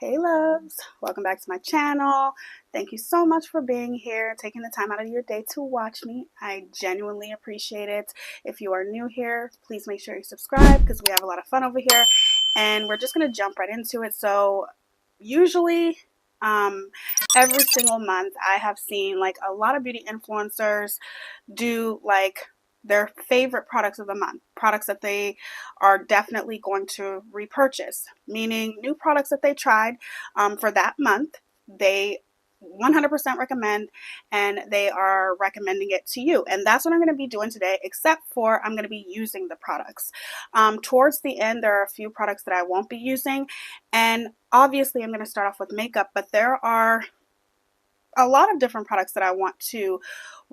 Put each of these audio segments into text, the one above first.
Hey loves, welcome back to my channel. Thank you so much for being here, taking the time out of your day to watch me. I genuinely appreciate it. If you are new here, please make sure you subscribe because we have a lot of fun over here. And we're just going to jump right into it. So usually every single month I have seen like a lot of beauty influencers do like their favorite products of the month, products that they are definitely going to repurchase, meaning new products that they tried for that month. They 100% recommend, and they are recommending it to you. And that's what I'm going to be doing today, except for I'm going to be using the products. Towards the end, there are a few products that I won't be using. And obviously, I'm going to start off with makeup, but there are a lot of different products that I want to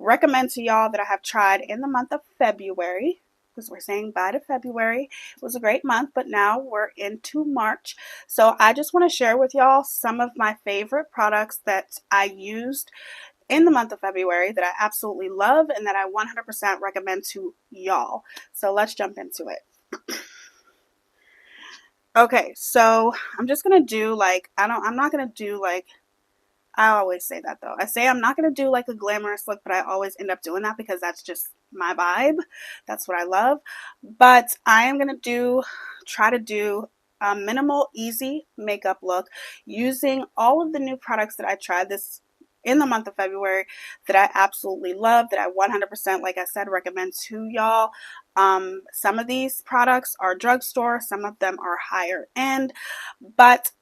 recommend to y'all that I have tried in the month of February, because we're saying bye to February. It was a great month, but now we're into March. So I just want to share with y'all some of my favorite products that I used in the month of February that I absolutely love and that I 100% recommend to y'all. So let's jump into it. Okay, so I'm just going to do like, I'm not going to do like, I always say that though. I say I'm not going to do like a glamorous look, but I always end up doing that because that's just my vibe. That's what I love. But I am going to try to do a minimal, easy makeup look using all of the new products that I tried this in the month of February that I absolutely love, that I 100%, like I said, recommend to y'all. Some of these products are drugstore, some of them are higher end, but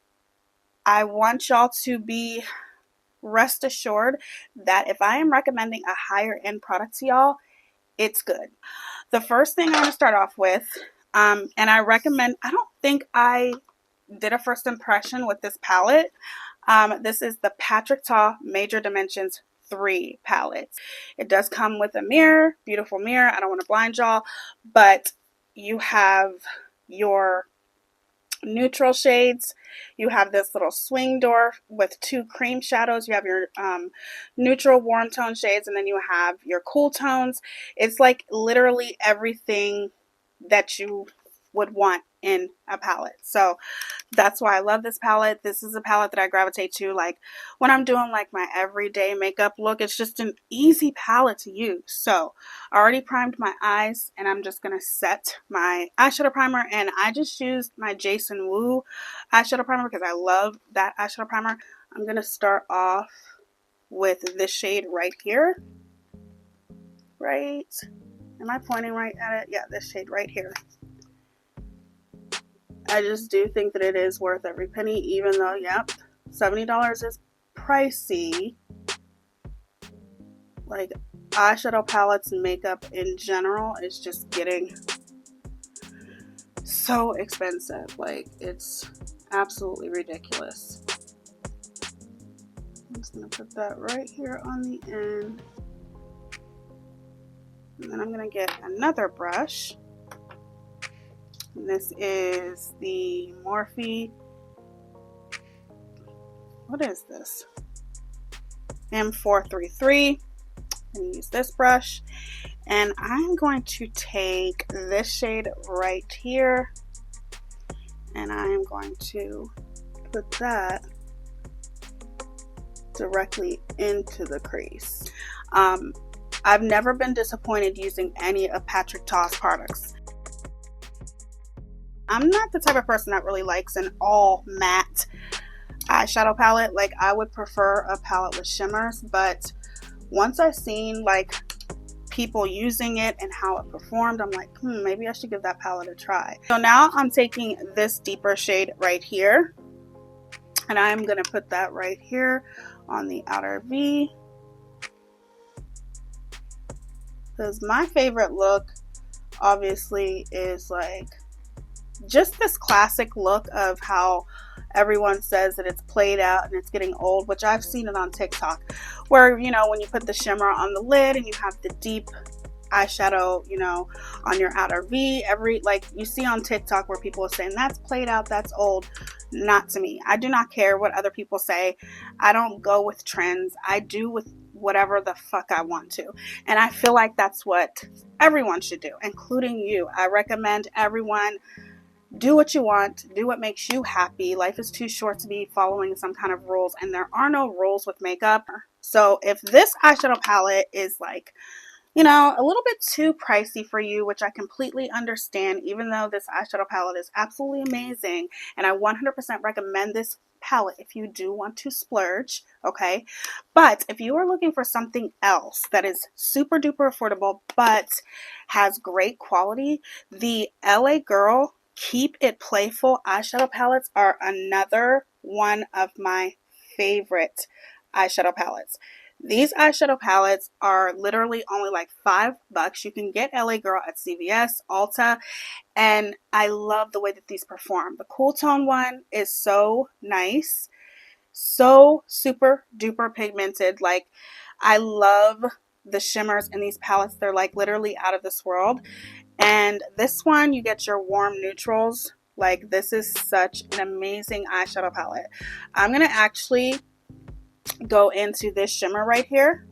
I want y'all to be rest assured that if I am recommending a higher end product to y'all, it's good. The first thing I'm going to start off with, and I recommend, I don't think I did a first impression with this palette. This is the Patrick Ta Major Dimensions 3 palette. It does come with a mirror, beautiful mirror. I don't want to blind y'all, but you have your neutral shades. You have this little swing door with two cream shadows. You have your neutral warm tone shades, and then you have your cool tones. It's like literally everything that you would want in a palette. So that's why I love this palette. This is a palette that I gravitate to like when I'm doing like my everyday makeup look. It's just an easy palette to use. So I already primed my eyes and I'm just going to set my eyeshadow primer, and I just used my Jason Wu eyeshadow primer because I love that eyeshadow primer. I'm going to start off with this shade right here. Right? Am I pointing right at it? Yeah, this shade right here. I just do think that it is worth every penny, even though, yep, $70 is pricey. Like, eyeshadow palettes and makeup in general is just getting so expensive. Like, it's absolutely ridiculous. I'm just going to put that right here on the end. And then I'm going to get another brush. And this is the Morphe, what is this? M433. I'm going to use this brush. And I'm going to take this shade right here. And I'm going to put that directly into the crease. I've never been disappointed using any of Patrick Ta's products. I'm not the type of person that really likes an all matte eyeshadow palette. Like, I would prefer a palette with shimmers, but once I've seen like people using it and how it performed, I'm like, maybe I should give that palette a try. So now I'm taking this deeper shade right here, and I'm going to put that right here on the outer V, because my favorite look obviously is like just this classic look of how everyone says that it's played out and it's getting old, which I've seen it on TikTok, where, you know, when you put the shimmer on the lid and you have the deep eyeshadow, you know, on your outer V, like you see on TikTok where people are saying that's played out, that's old. Not to me. I do not care what other people say. I don't go with trends. I do with whatever the fuck I want to. And I feel like that's what everyone should do, including you. I recommend everyone do what you want, do what makes you happy. Life is too short to be following some kind of rules, and there are no rules with makeup. So if this eyeshadow palette is like, you know, a little bit too pricey for you, which I completely understand, even though this eyeshadow palette is absolutely amazing, and I 100% recommend this palette if you do want to splurge, okay? But if you are looking for something else that is super duper affordable but has great quality, the LA Girl Keep It Playful eyeshadow palettes are another one of my favorite eyeshadow palettes. These eyeshadow palettes are literally only like $5. You can get LA Girl at CVS, Ulta, and I love the way that these perform. The Cool Tone one is so nice, so super duper pigmented. Like, I love the shimmers in these palettes. They're like literally out of this world. And this one, you get your warm neutrals. Like, this is such an amazing eyeshadow palette. I'm going to actually go into this shimmer right here.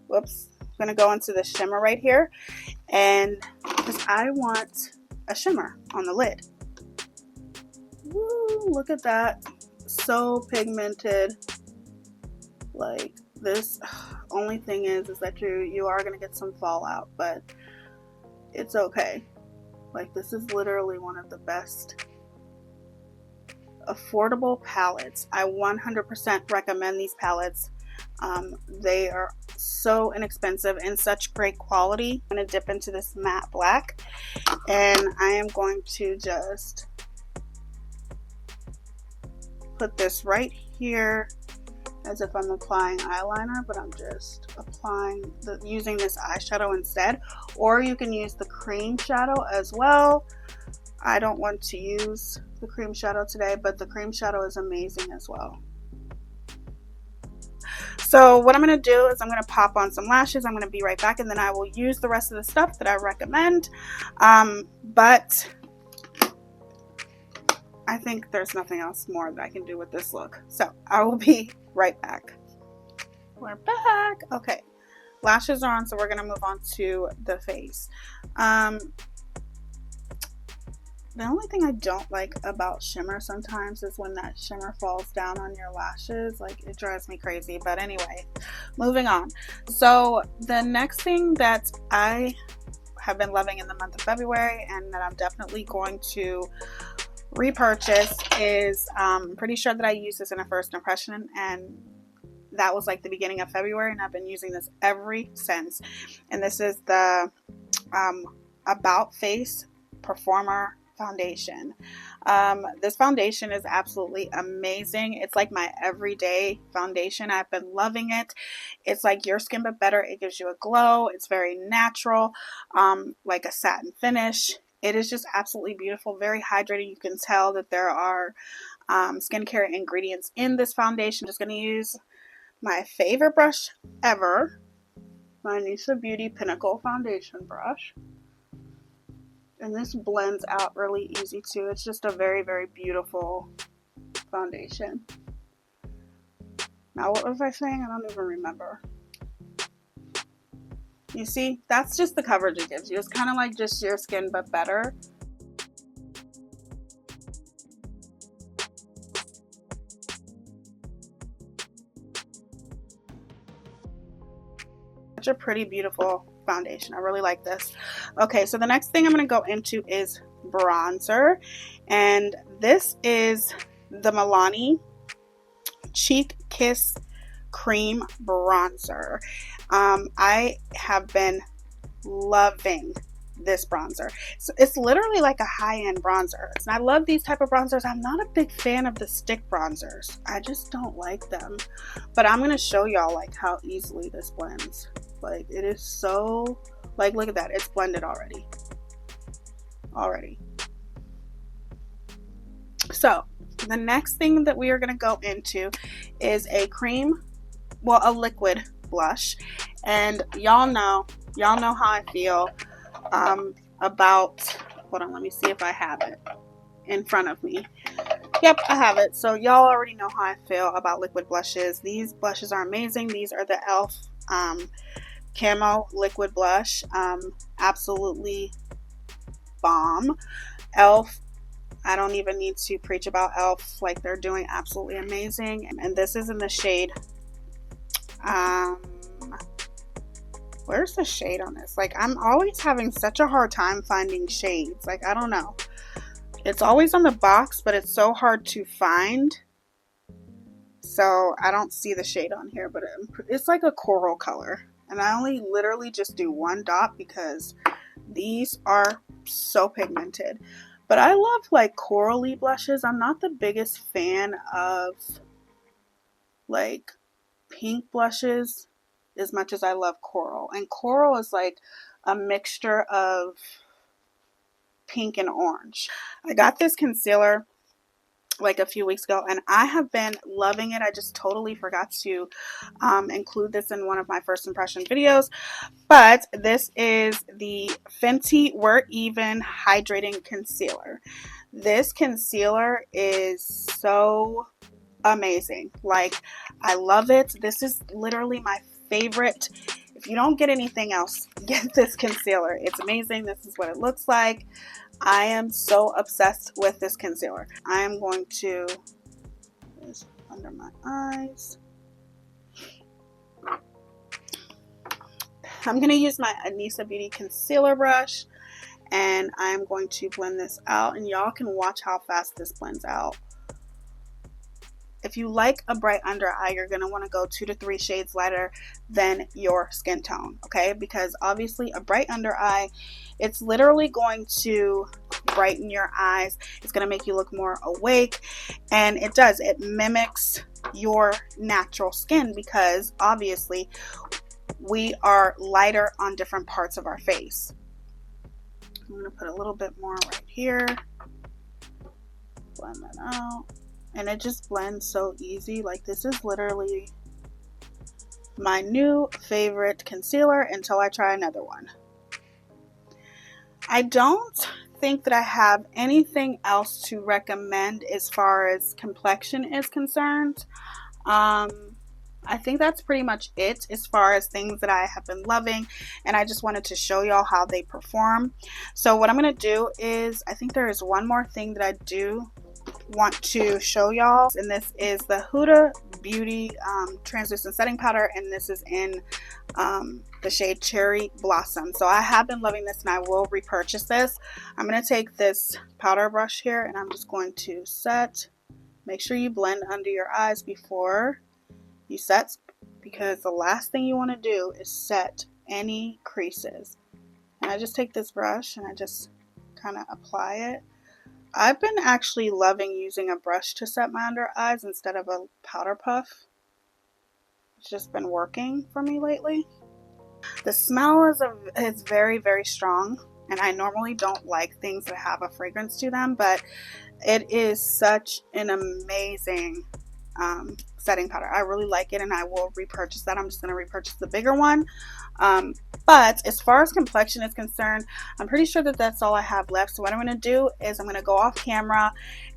Whoops. I'm going to go into this shimmer right here. And because I want a shimmer on the lid. Woo, look at that. So pigmented. Like, this. Only thing is that you are going to get some fallout, but it's okay. Like, this is literally one of the best affordable palettes. I 100% recommend these palettes. They are so inexpensive and such great quality. I'm going to dip into this matte black, and I am going to just put this right here as if I'm applying eyeliner, but I'm just applying using this eyeshadow instead. Or you can use the cream shadow as well. I don't want to use the cream shadow today, but the cream shadow is amazing as well. So what I'm going to do is I'm going to pop on some lashes. I'm going to be right back, and then I will use the rest of the stuff that I recommend. But I think there's nothing else more that I can do with this look. So I will be right back. We're back. Okay. Lashes are on, so we're going to move on to the face. The only thing I don't like about shimmer sometimes is when that shimmer falls down on your lashes. Like, it drives me crazy. But anyway, moving on. So the next thing that I have been loving in the month of February, and that I'm definitely going to repurchase, is I'm pretty sure that I used this in a first impression, and that was like the beginning of February, and I've been using this ever since. And this is the About Face Performer foundation. This foundation is absolutely amazing. It's like my everyday foundation. I've been loving it. It's like Your Skin But Better. It gives you a glow. It's very natural, like a satin finish. It is just absolutely beautiful, very hydrating. You can tell that there are skincare ingredients in this foundation. I'm just going to use my favorite brush ever, my Nisa Beauty Pinnacle foundation brush. And this blends out really easy too. It's just a very, very beautiful foundation. Now, what was I saying? I don't even remember. You see, that's just the coverage it gives you. It's kind of like just Your Skin But Better. Such a pretty, beautiful foundation. I really like this. Okay, so the next thing I'm going to go into is bronzer, and this is the Milani Cheek Kiss Cream Bronzer. I have been loving this bronzer. So it's literally like a high-end bronzer, and I love these type of bronzers. I'm not a big fan of the stick bronzers. I just don't like them, but I'm going to show y'all like how easily this blends. Like, it is so, like, look at that. It's blended already. So the next thing that we are going to go into is a liquid blush. And y'all know how I feel about, hold on, let me see if I have it in front of me. Yep, I have it. So y'all already know how I feel about liquid blushes. These blushes are amazing. These are the e.l.f. Camo liquid blush. Absolutely bomb. Elf, I don't even need to preach about Elf. Like, they're doing absolutely amazing. And this is in the shade, where's the shade on this? Like, I'm always having such a hard time finding shades. Like, I don't know. It's always on the box, but it's so hard to find. So I don't see the shade on here, but it's like a coral color. And I only literally just do one dot because these are so pigmented. But I love like corally blushes. I'm not the biggest fan of like pink blushes as much as I love coral. And coral is like a mixture of pink and orange. I got this concealer like a few weeks ago and I have been loving it. I just totally forgot to include this in one of my first impression videos, but this is the Fenty We're Even Hydrating Concealer. This concealer is so amazing. Like, I love it. This is literally my favorite. If you don't get anything else, get this concealer. It's amazing. This is what it looks like. I am so obsessed with this concealer. I am going to put this under my eyes. I'm going to use my Anissa Beauty concealer brush and I'm going to blend this out, and y'all can watch how fast this blends out. If you like a bright under eye, you're going to want to go 2 to 3 shades lighter than your skin tone, okay? Because obviously a bright under eye, it's literally going to brighten your eyes. It's going to make you look more awake, and it does. It mimics your natural skin because obviously we are lighter on different parts of our face. I'm going to put a little bit more right here. Blend that out. And it just blends so easy. Like, this is literally my new favorite concealer until I try another one. I don't think that I have anything else to recommend as far as complexion is concerned. I think that's pretty much it as far as things that I have been loving, and I just wanted to show y'all how they perform. So what I'm going to do is, I think there is one more thing that I do want to show y'all, and this is the Huda Beauty translucent setting powder, and this is in the shade Cherry Blossom. So I have been loving this and I will repurchase this. I'm going to take this powder brush here and I'm just going to set. Make sure you blend under your eyes before you set, because the last thing you want to do is set any creases. And I just take this brush and I just kind of apply it. I've been actually loving using a brush to set my under eyes instead of a powder puff. It's just been working for me lately. The smell is very, very strong, and I normally don't like things that have a fragrance to them, but it is such an amazing setting powder. I really like it and I will repurchase that. I'm just going to repurchase the bigger one. But as far as complexion is concerned, I'm pretty sure that that's all I have left. So what I'm going to do is I'm going to go off camera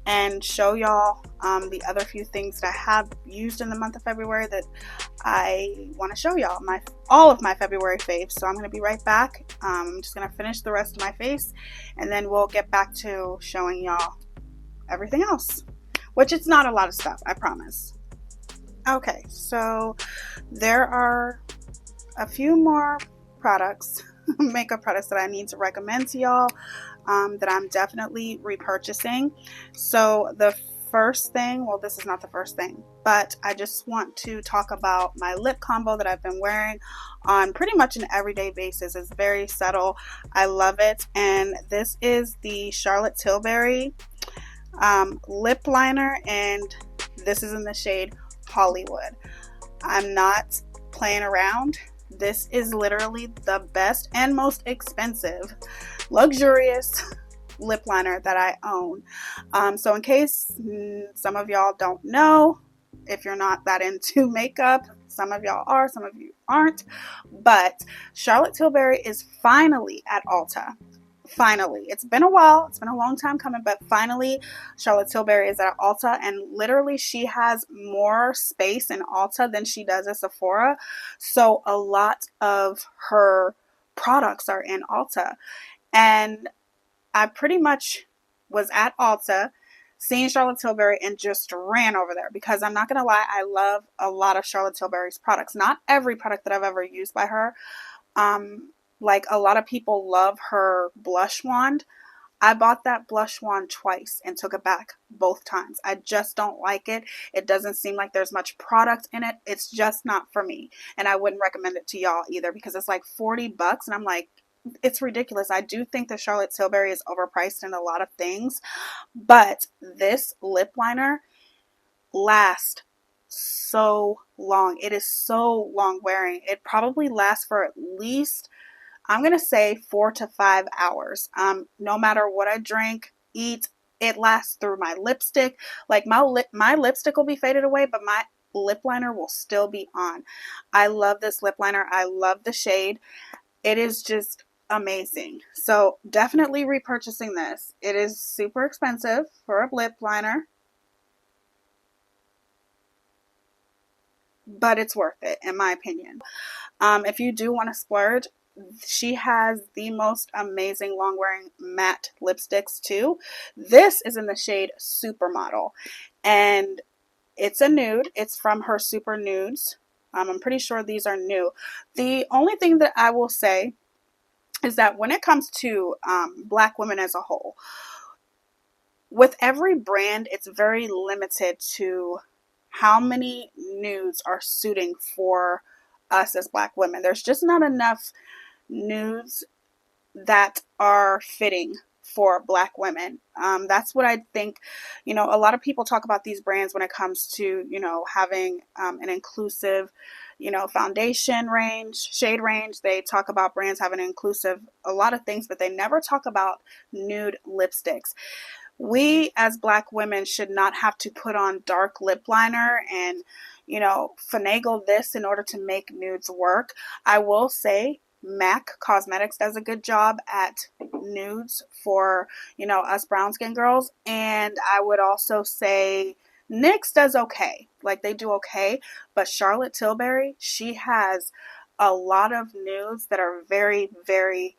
and show y'all the other few things that I have used in the month of February that I want to show y'all, all of my February faves. So I'm going to be right back. I'm just going to finish the rest of my face and then we'll get back to showing y'all everything else, which it's not a lot of stuff, I promise. Okay, so there are a few more products, makeup products that I need to recommend to y'all that I'm definitely repurchasing. So the first thing, well, this is not the first thing, but I just want to talk about my lip combo that I've been wearing on pretty much an everyday basis. It's very subtle. I love it. And this is the Charlotte Tilbury lip liner, and this is in the shade Hollywood. I'm not playing around. This is literally the best and most expensive, luxurious lip liner that I own. So in case some of y'all don't know, if you're not that into makeup, some of y'all are, some of you aren't, but Charlotte Tilbury is finally at Ulta. Finally, it's been a while, it's been a long time coming, but finally Charlotte Tilbury is at Ulta, and literally she has more space in Ulta than she does at Sephora, so a lot of her products are in Ulta, and I pretty much was at Ulta, seen Charlotte Tilbury, and just ran over there because I'm not going to lie, I love a lot of Charlotte Tilbury's products. Not every product that I've ever used by her. Like a lot of people love her blush wand. I bought that blush wand twice and took it back both times. I just don't like it. It doesn't seem like there's much product in it. It's just not for me. And I wouldn't recommend it to y'all either because it's like $40 and I'm like, it's ridiculous. I do think that Charlotte Tilbury is overpriced in a lot of things, but this lip liner lasts so long. It is so long wearing. It probably lasts for at least, I'm going to say 4 to 5 hours. No matter what I drink, eat, it lasts through my lipstick. Like my lipstick will be faded away, but my lip liner will still be on. I love this lip liner. I love the shade. It is just amazing. So definitely repurchasing this. It is super expensive for a lip liner, but it's worth it in my opinion. If you do want to splurge, she has the most amazing long wearing matte lipsticks too. This is in the shade Supermodel and it's a nude. It's from her Super Nudes. I'm pretty sure these are new. The only thing that I will say is that when it comes to Black women as a whole, with every brand, it's very limited to how many nudes are suiting for us as Black women. There's just not enough nudes that are fitting for Black women. That's what I think. You know, a lot of people talk about these brands when it comes to, you know, having an inclusive, you know, foundation range, shade range. They talk about brands having an inclusive, a lot of things, but they never talk about nude lipsticks. We as Black women should not have to put on dark lip liner and, you know, finagle this in order to make nudes work. I will say MAC Cosmetics does a good job at nudes for, you know, us brown skin girls. And I would also say NYX does okay. Like they do okay. But Charlotte Tilbury, she has a lot of nudes that are very, very,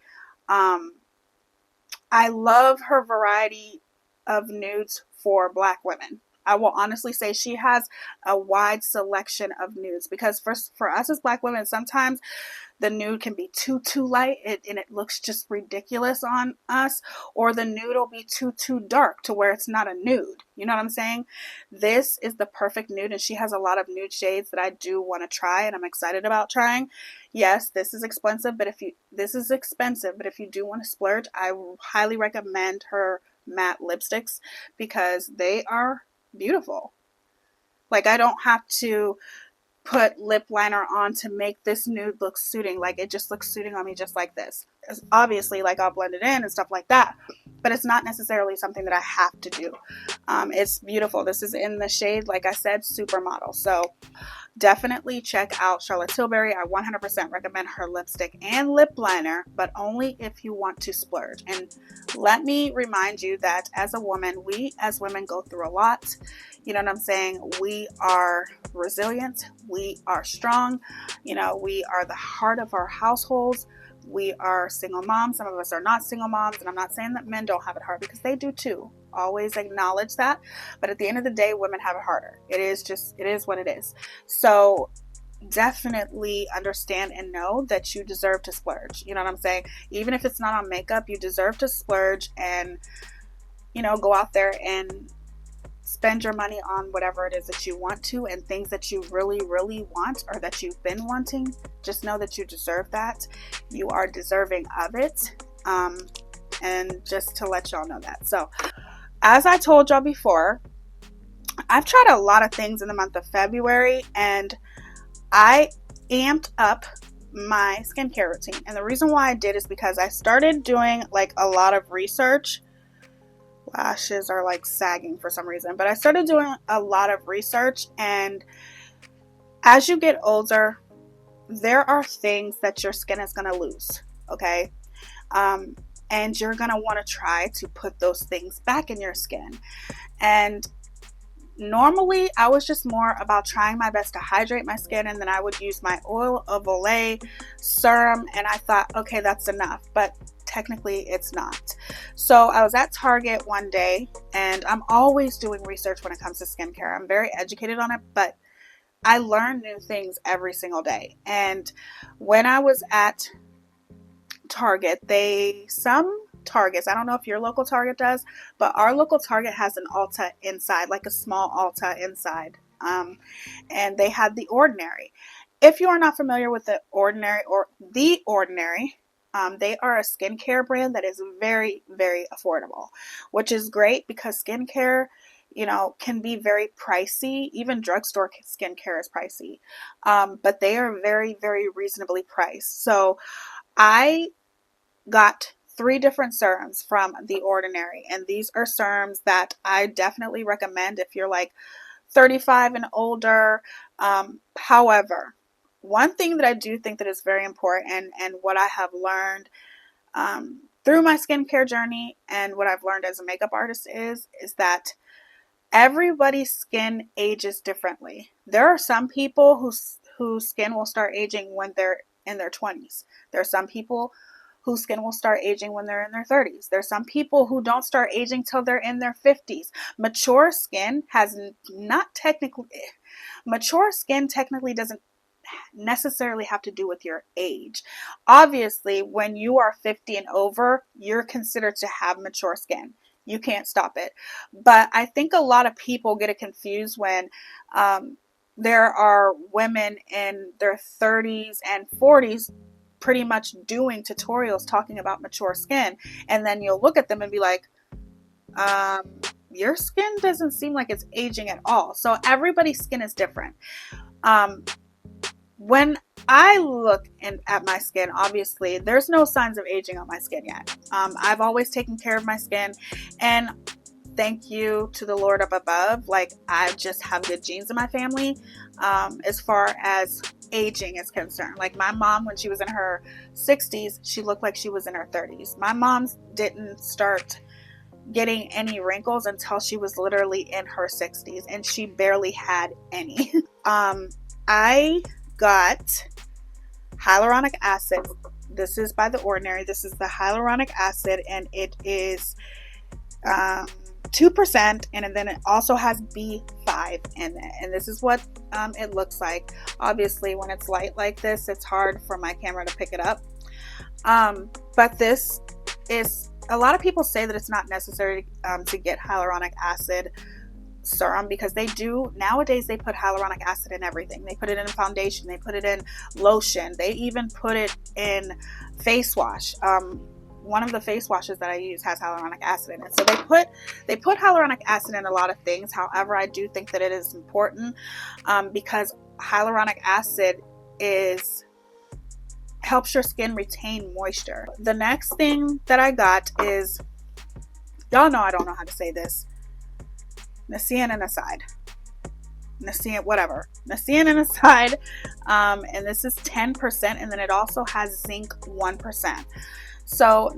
I love her variety of nudes for Black women. I will honestly say she has a wide selection of nudes because for us as Black women, sometimes the nude can be too light and it looks just ridiculous on us, or the nude will be too dark to where it's not a nude. You know what I'm saying? This is the perfect nude, and she has a lot of nude shades that I do want to try and I'm excited about trying. Yes, this is expensive, but if you do want to splurge, I highly recommend her matte lipsticks because they are beautiful. Like I don't have to put lip liner on to make this nude look suiting. Like it just looks suiting on me just like this. Obviously, like I'll blend it in and stuff like that, but it's not necessarily something that I have to do. It's beautiful. This is in the shade, like I said, Supermodel. So definitely check out Charlotte Tilbury. I 100% recommend her lipstick and lip liner, but only if you want to splurge. And let me remind you that as a woman, we as women go through a lot. You know what I'm saying? We are resilient. We are strong. You know, we are the heart of our households. We are single moms. Some of us are not single moms. And I'm not saying that men don't have it hard because they do too. Always acknowledge that. But at the end of the day, women have it harder. It is what it is. So definitely understand and know that you deserve to splurge. You know what I'm saying? Even if it's not on makeup, you deserve to splurge and, you know, go out there and spend your money on whatever it is that you want to, and things that you really, really want or that you've been wanting. Just know that you deserve that. You are deserving of it. And just to let y'all know that. So, as I told y'all before, I've tried a lot of things in the month of February, and I amped up my skincare routine. And the reason why I did is because I started doing like a lot of research. Lashes are like sagging for some reason, but I started doing a lot of research, and as you get older, there are things that your skin is going to lose, okay? And you're going to want to try to put those things back in your skin. And normally I was just more about trying my best to hydrate my skin, and then I would use my oil of Olay serum, and I thought, okay, that's enough. But technically it's not. So I was at Target one day, and I'm always doing research when it comes to skincare. I'm very educated on it, but I learn new things every single day. And when I was at Target, some Targets, I don't know if your local Target does, but our local Target has an Ulta inside, like a small Ulta inside. And they had The Ordinary. If you are not familiar with The Ordinary, they are a skincare brand that is very, very affordable, which is great because skincare, can be very pricey. Even drugstore skincare is pricey, but they are very, very reasonably priced. So I got 3 different serums from The Ordinary, and these are serums that I definitely recommend if you're like 35 and older. However, one thing that I do think that is very important, and what I have learned through my skincare journey and what I've learned as a makeup artist is that everybody's skin ages differently. There are some people whose skin will start aging when they're in their 20s. There are some people whose skin will start aging when they're in their 30s. There's some people who don't start aging till they're in their 50s. Mature skin technically doesn't necessarily have to do with your age. Obviously, when you are 50 and over, you're considered to have mature skin. You can't stop it. But I think a lot of people get it confused when there are women in their 30s and 40s pretty much doing tutorials talking about mature skin, and then you'll look at them and be like, your skin doesn't seem like it's aging at all. So everybody's skin is different. When I look at my skin, obviously there's no signs of aging on my skin yet. I've always taken care of my skin, and thank you to the Lord up above, like I just have good genes in my family as far as aging is concerned. Like my mom, when she was in her 60s, she looked like she was in her 30s. My mom didn't start getting any wrinkles until she was literally in her 60s, and she barely had any. I got hyaluronic acid. This is by The Ordinary. This is the hyaluronic acid, and it is 2%, and then it also has B5 in it, and this is what it looks like. Obviously, when it's light like this, it's hard for my camera to pick it up, but this is, a lot of people say that it's not necessary to get hyaluronic acid serum, because nowadays they put hyaluronic acid in everything. They put it in foundation, they put it in lotion, they even put it in face wash. One of the face washes that I use has hyaluronic acid in it. So they put hyaluronic acid in a lot of things. However, I do think that it is important because hyaluronic acid helps your skin retain moisture. The next thing that I got is, y'all know I don't know how to say this, niacinamide, and this is 10%, and then it also has zinc 1%. So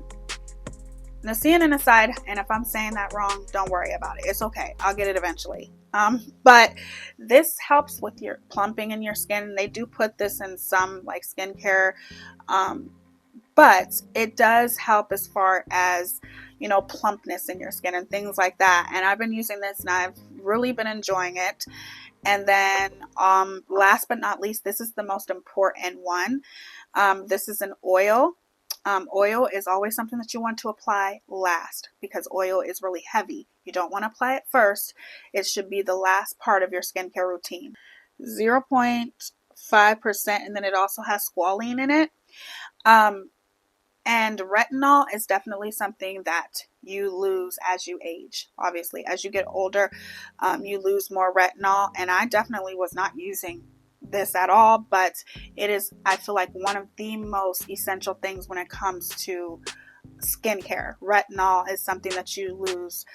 niacinamide, and if I'm saying that wrong, don't worry about it. It's okay. I'll get it eventually. But this helps with your plumping in your skin. They do put this in some like skincare, but it does help as far as, plumpness in your skin and things like that. And I've been using this, and I've really been enjoying it. And then last but not least, this is the most important one. This is an oil. Oil is always something that you want to apply last, because oil is really heavy. You don't want to apply it first. It should be the last part of your skincare routine. 0.5%, and then it also has squalene in it. And retinol is definitely something that you lose as you age. Obviously, as you get older, you lose more retinol, and I definitely was not using this at all, but it is, I feel like, one of the most essential things when it comes to skincare. Retinol is something that you lose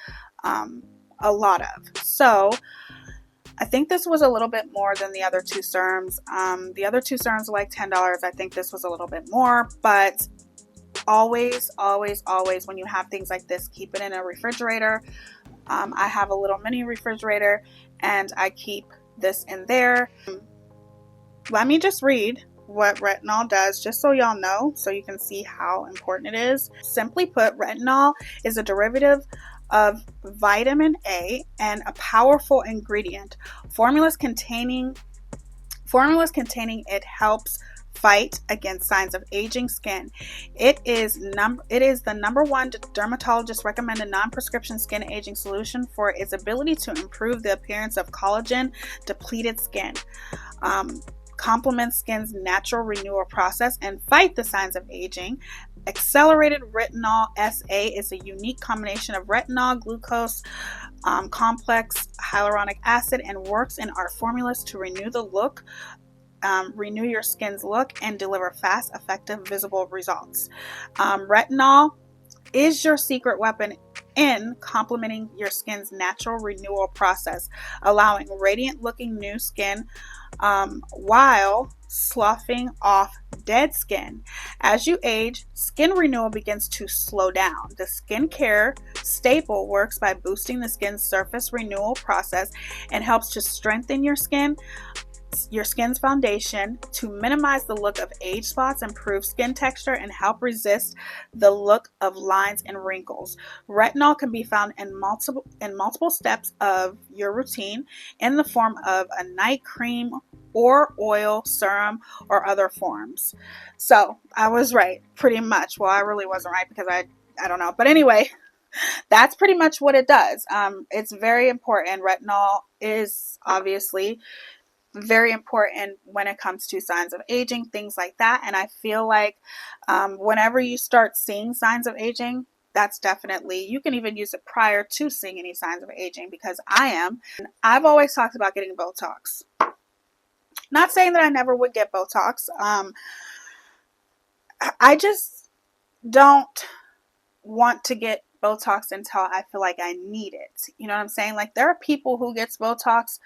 a lot of. So I think this was a little bit more than the other 2 serums. The other 2 serums were like $10. I think this was a little bit more, but always when you have things like this, keep it in a refrigerator. I have a little mini refrigerator, and I keep this in there. Let me just read what retinol does, just so y'all know, so you can see how important it is. Simply put, retinol is a derivative of vitamin A and a powerful ingredient. Formulas containing it helps fight against signs of aging skin. It is the number one dermatologist recommended non-prescription skin aging solution for its ability to improve the appearance of collagen depleted skin, complement skin's natural renewal process, and fight the signs of aging. Accelerated retinol SA is a unique combination of retinol, glucose, complex hyaluronic acid, and works in our formulas to renew your skin's look and deliver fast, effective, visible results. Retinol is your secret weapon in complementing your skin's natural renewal process, allowing radiant looking new skin while sloughing off dead skin. As you age, skin renewal begins to slow down. The skincare staple works by boosting the skin's surface renewal process and helps to strengthen your skin's foundation to minimize the look of age spots, improve skin texture, and help resist the look of lines and wrinkles. Retinol can be found in multiple steps of your routine in the form of a night cream or oil, serum, or other forms. So I was right, pretty much. Well, I really wasn't right because I don't know. But anyway, that's pretty much what it does. It's very important. Retinol is obviously very important when it comes to signs of aging, things like that. And I feel like whenever you start seeing signs of aging, that's definitely, you can even use it prior to seeing any signs of aging, because I've always talked about getting Botox. Not saying that I never would get Botox. I just don't want to get Botox until I feel like I need it. You know what I'm saying? Like, there are people who gets Botox,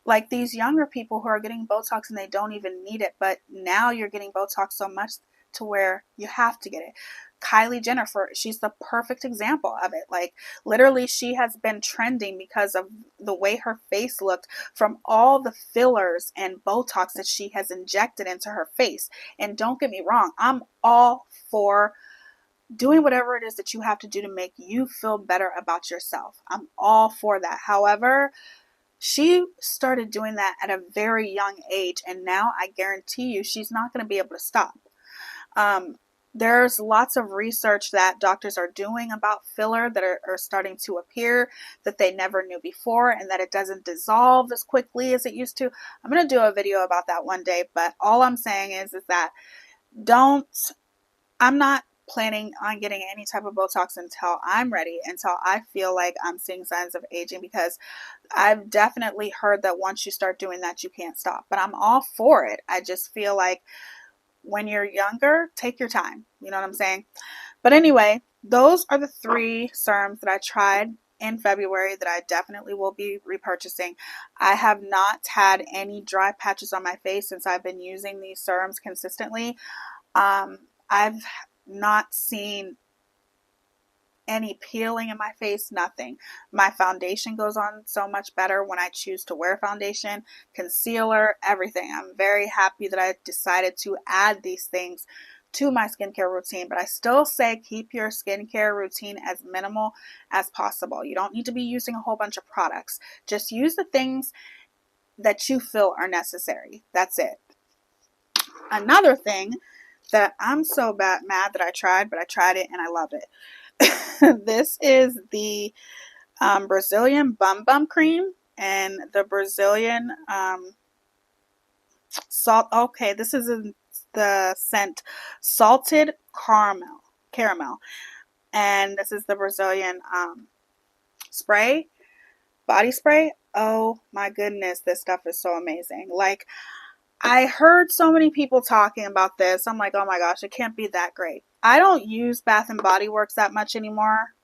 like these younger people who are getting Botox and they don't even need it, but now you're getting Botox so much to where you have to get it. Kylie Jenner, she's the perfect example of it. Like, literally, she has been trending because of the way her face looked from all the fillers and Botox that she has injected into her face. And don't get me wrong, I'm all for doing whatever it is that you have to do to make you feel better about yourself. I'm all for that. However, she started doing that at a very young age, and now I guarantee you she's not going to be able to stop. There's lots of research that doctors are doing about filler that are starting to appear that they never knew before, and that it doesn't dissolve as quickly as it used to. I'm going to do a video about that one day, but all I'm saying is that I'm not planning on getting any type of Botox until I'm ready, until I feel like I'm seeing signs of aging, because I've definitely heard that once you start doing that, you can't stop. But I'm all for it. I just feel like when you're younger, take your time. You know what I'm saying? But anyway, those are the 3 serums that I tried in February that I definitely will be repurchasing. I have not had any dry patches on my face since I've been using these serums consistently. I've not seen any peeling in my face, nothing. My foundation goes on so much better when I choose to wear foundation, concealer, everything. I'm very happy that I decided to add these things to my skincare routine, but I still say keep your skincare routine as minimal as possible. You don't need to be using a whole bunch of products. Just use the things that you feel are necessary. That's it. Another thing that I'm so mad that I tried, but I tried it and I love it. This is the Brazilian Bum Cream and the Brazilian salt. Okay, this is the scent Salted Caramel. And this is the Brazilian body spray. Oh my goodness, this stuff is so amazing. Like, I heard so many people talking about this. I'm like, oh my gosh, it can't be that great. I don't use Bath and Body Works that much anymore.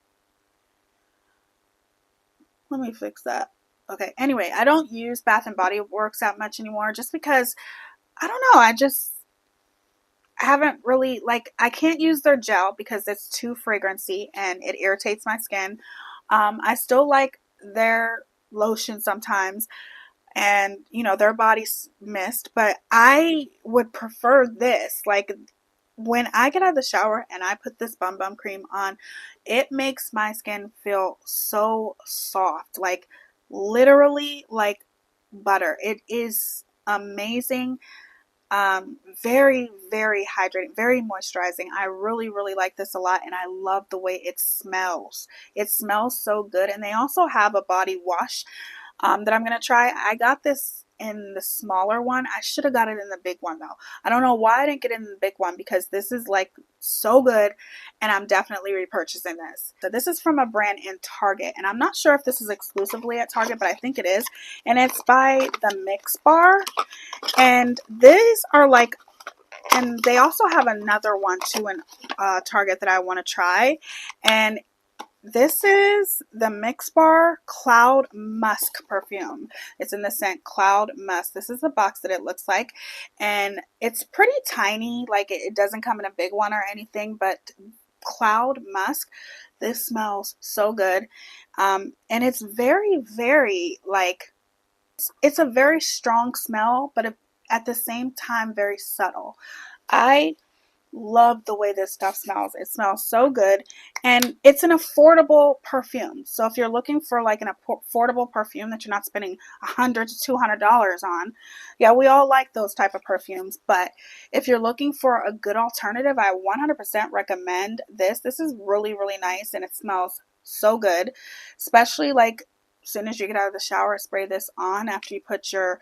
Let me fix that. Okay, anyway, I don't use Bath and Body Works that much anymore just because, I don't know, I haven't really, like, I can't use their gel because it's too fragrancy and it irritates my skin. I still like their lotion sometimes. and you know, their body mist, but I would prefer this. Like, when I get out of the shower and I put this bum bum cream on, it makes my skin feel so soft, like literally like butter. It is amazing. Very, very hydrating, very moisturizing. I really, really like this a lot, and I love the way it smells. It smells so good. And they also have a body wash that I'm going to try. I got this in the smaller one. I should have got it in the big one though. I don't know why I didn't get it in the big one, because this is like so good, and I'm definitely repurchasing this. So this is from a brand in Target, and I'm not sure if this is exclusively at Target, but I think it is. And it's by the Mix Bar. And these are like, and they also have another one too in Target that I want to try. And this is the Mix Bar Cloud Musk perfume. It's in the scent Cloud Musk. This is the box that it looks like. And it's pretty tiny. Like, it doesn't come in a big one or anything, but Cloud Musk, this smells so good. And it's very, very like, it's a very strong smell, but at the same time very subtle. I love the way this stuff smells. It smells so good, and it's an affordable perfume. So if you're looking for like an affordable perfume that you're not spending $100 to $200 on, yeah, we all like those type of perfumes. But if you're looking for a good alternative, I 100% recommend this. This is really, really nice, and it smells so good, especially like as soon as you get out of the shower, spray this on after you put your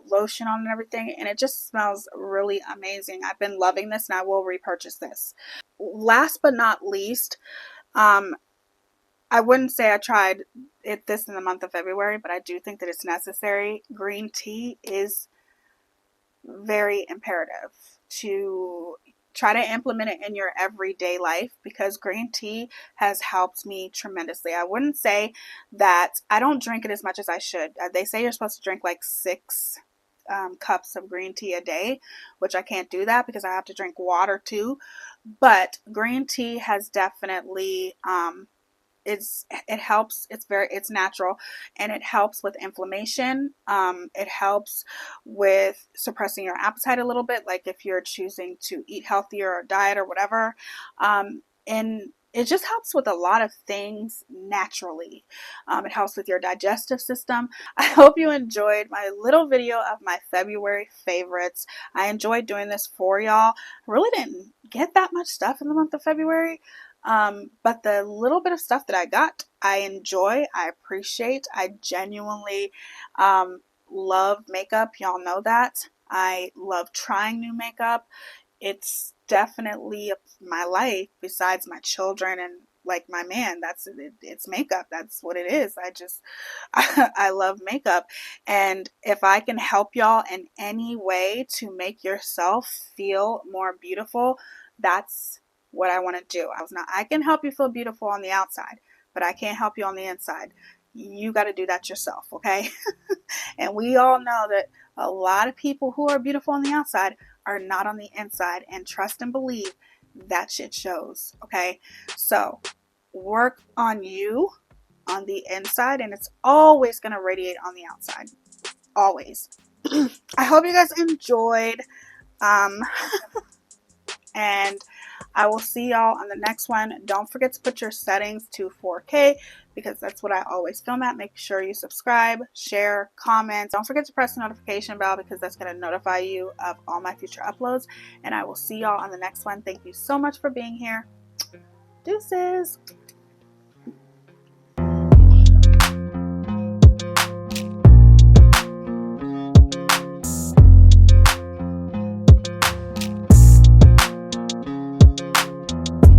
lotion on and everything, and it just smells really amazing. I've been loving this, and I will repurchase this. Last but not least, I wouldn't say I tried this in the month of February, but I do think that it's necessary. Green tea is very imperative to try to implement it in your everyday life, because green tea has helped me tremendously. I wouldn't say that I don't drink it as much as I should. They say you're supposed to drink like 6 cups of green tea a day, which I can't do that because I have to drink water too. But green tea has definitely it helps. It's natural, and it helps with inflammation. It helps with suppressing your appetite a little bit, like if you're choosing to eat healthier or diet or whatever. And it just helps with a lot of things naturally. It helps with your digestive system. I hope you enjoyed my little video of my February favorites. I enjoyed doing this for y'all. I really didn't get that much stuff in the month of February. But the little bit of stuff that I got, I enjoy, I appreciate. I genuinely love makeup. Y'all know that. I love trying new makeup. It's definitely my life besides my children and like my man. It's makeup. That's what it is. I love makeup. And if I can help y'all in any way to make yourself feel more beautiful, that's what I want to do. I can help you feel beautiful on the outside, but I can't help you on the inside. You got to do that yourself, okay? And we all know that a lot of people who are beautiful on the outside are not on the inside, and trust and believe that shit shows, okay? So work on you on the inside, and it's always going to radiate on the outside. Always. I hope you guys enjoyed. And I will see y'all on the next one. Don't forget to put your settings to 4K, because that's what I always film at. Make sure you subscribe, share, comment. Don't forget to press the notification bell, because that's going to notify you of all my future uploads. And I will see y'all on the next one. Thank you so much for being here. Deuces.